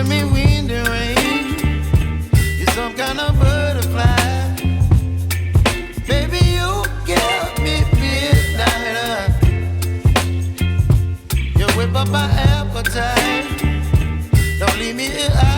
give me wind and rain. You're some kind of butterfly. Baby, you give me midnight. You whip up my appetite. Don't leave me here.